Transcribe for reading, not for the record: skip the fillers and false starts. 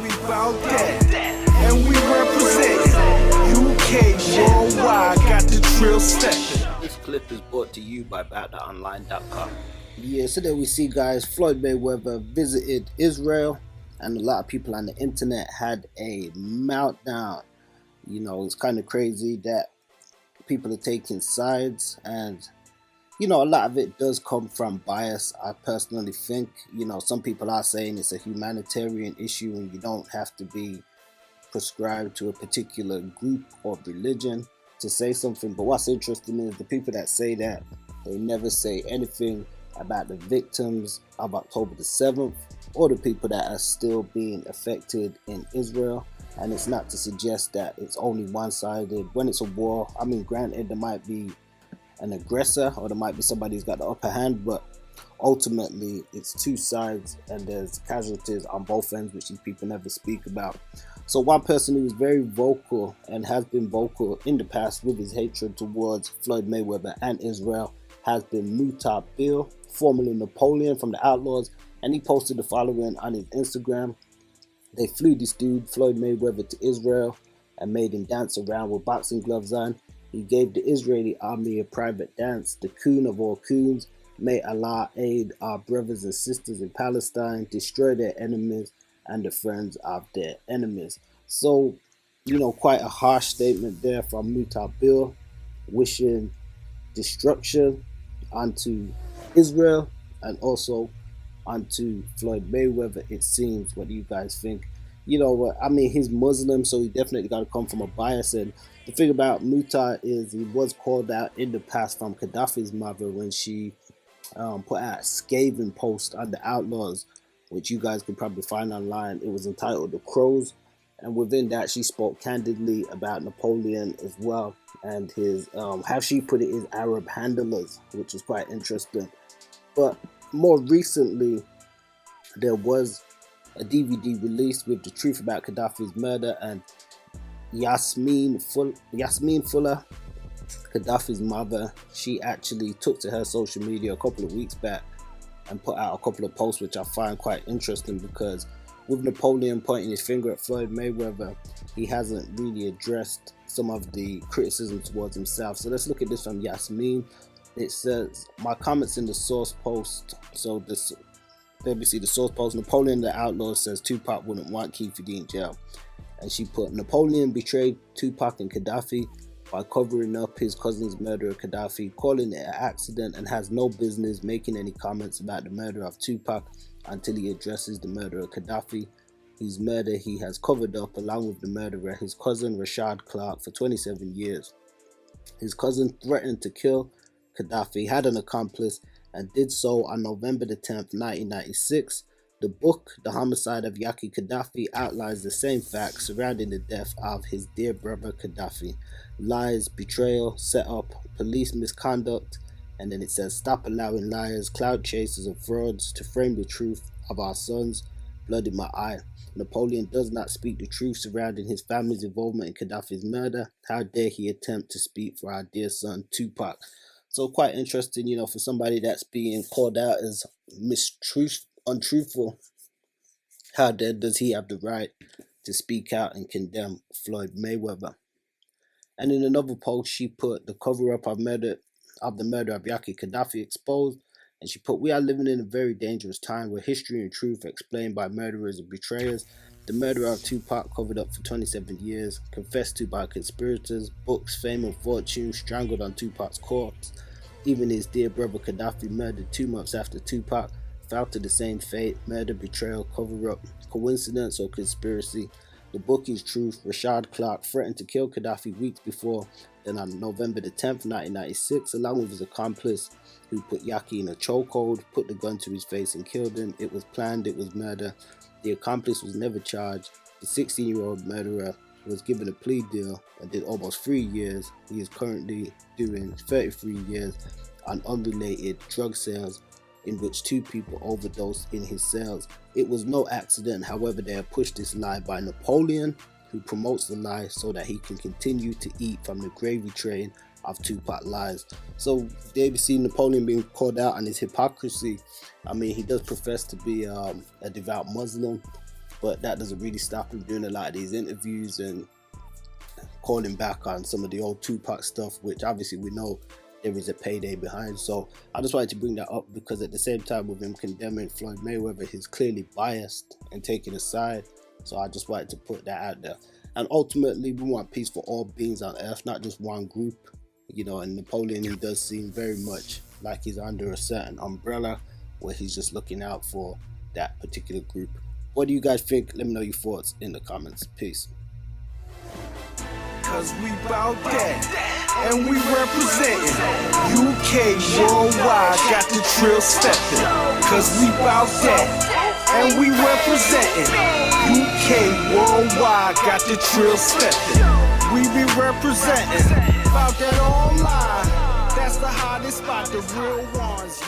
we bout that, and we represent UK worldwide, got the drill stepping. This clip is brought to you by BatterOnline.com. Yeah, so there we see, guys, Floyd Mayweather visited Israel, and a lot of people on the internet had a meltdown. You know, it's kind of crazy that people are taking sides, and you know, a lot of it does come from bias. I personally think, you know, some people are saying it's a humanitarian issue and you don't have to be prescribed to a particular group or religion to say something. But what's interesting is the people that say that, they never say anything about the victims of October the 7th or the people that are still being affected in Israel. And it's not to suggest that it's only one-sided. When it's a war, I mean, granted, there might be an aggressor or there might be somebody who's got the upper hand, but ultimately it's two sides and there's casualties on both ends, which these people never speak about. So one person who is very vocal and has been vocal in the past with his hatred towards Floyd Mayweather and Israel has been Mutah Beale, formerly Napoleon from the Outlaws, and he posted the following on his Instagram. They flew this dude, Floyd Mayweather, to Israel and made him dance around with boxing gloves on. He gave the Israeli army a private dance, the coon of all coons. May Allah aid our brothers and sisters in Palestine, destroy their enemies and the friends of their enemies. So, you know, quite a harsh statement there from Mutah Beale, wishing destruction onto Israel and also onto Floyd Mayweather, it seems. What do you guys think? You know what, I mean, he's Muslim, so he definitely got to come from a bias. And the thing about Mutah is he was called out in the past from Kadafi's mother when she put out a scathing post on the Outlaws, which you guys can probably find online. It was entitled The Crows, and within that she spoke candidly about Napoleon as well, and his how she put it is Arab handlers, which is quite interesting. But more recently there was a DVD released with the truth about Kadafi's murder, and Yasmin Fuller, Kadafi's mother, she actually took to her social media a couple of weeks back and put out a couple of posts which I find quite interesting, because with Napoleon pointing his finger at Floyd Mayweather, he hasn't really addressed some of the criticism towards himself. So let's look at this from Yasmin. It says, my comments in the source post, so this, there we see the source post, Napoleon the Outlaw says Tupac wouldn't want Keith in jail. And she put, Napoleon betrayed Tupac and Kadafi by covering up his cousin's murder of Kadafi, calling it an accident, and has no business making any comments about the murder of Tupac until he addresses the murder of Kadafi, whose murder he has covered up along with the murderer, his cousin Rashad Clark, for 27 years. His cousin threatened to kill Kadafi, had an accomplice, and did so on November the 10th, 1996. The book, The Homicide of Yaki Kadafi, outlines the same facts surrounding the death of his dear brother Kadafi. Lies, betrayal, setup, police misconduct, and then it says, stop allowing liars, cloud chasers, and frauds to frame the truth of our sons. Blood in my eye. Napoleon does not speak the truth surrounding his family's involvement in Kadafi's murder. How dare he attempt to speak for our dear son Tupac? So quite interesting, you know, for somebody that's being called out as untruthful, how dare does he have the right to speak out and condemn Floyd Mayweather? And in another post, she put, the cover-up of the murder of Yaki Kadafi exposed, and she put, we are living in a very dangerous time where history and truth are explained by murderers and betrayers. The murder of Tupac, covered up for 27 years, confessed to by conspirators, books, fame and fortune, strangled on Tupac's corpse. Even his dear brother Kadafi, murdered 2 months after Tupac, fell to the same fate. Murder, betrayal, cover-up, coincidence or conspiracy. The book is truth. Rashad Clark threatened to kill Kadafi weeks before, then on November the 10th, 1996, along with his accomplice, who put Yaki in a chokehold, put the gun to his face and killed him. It was planned, it was murder. The accomplice was never charged. The 16-year-old murderer was given a plea deal and did almost 3 years. He is currently doing 33 years on unrelated drug sales, in which 2 people overdosed in his cells. It was no accident, however, they have pushed this lie by Napoleon, who promotes the lie so that he can continue to eat from the gravy train of Tupac lies. So there you see Napoleon being called out on his hypocrisy. I mean, he does profess to be a devout Muslim, but that doesn't really stop him doing a lot of these interviews and calling back on some of the old Tupac stuff, which obviously we know there is a payday behind. So I just wanted to bring that up because at the same time with him condemning Floyd Mayweather, he's clearly biased and taking a side. So I just wanted to put that out there. And ultimately, we want peace for all beings on earth, not just one group. You know, and Napoleon, he does seem very much like he's under a certain umbrella where he's just looking out for that particular group. What do you guys think? Let me know your thoughts in the comments. Peace. Cause we bout that, and we representin' UK worldwide, got the trill steppin'. Cause we bout that, and we representin' UK worldwide, got the trill steppin'. We be representin' bout that online. That's the hottest spot, the real ones.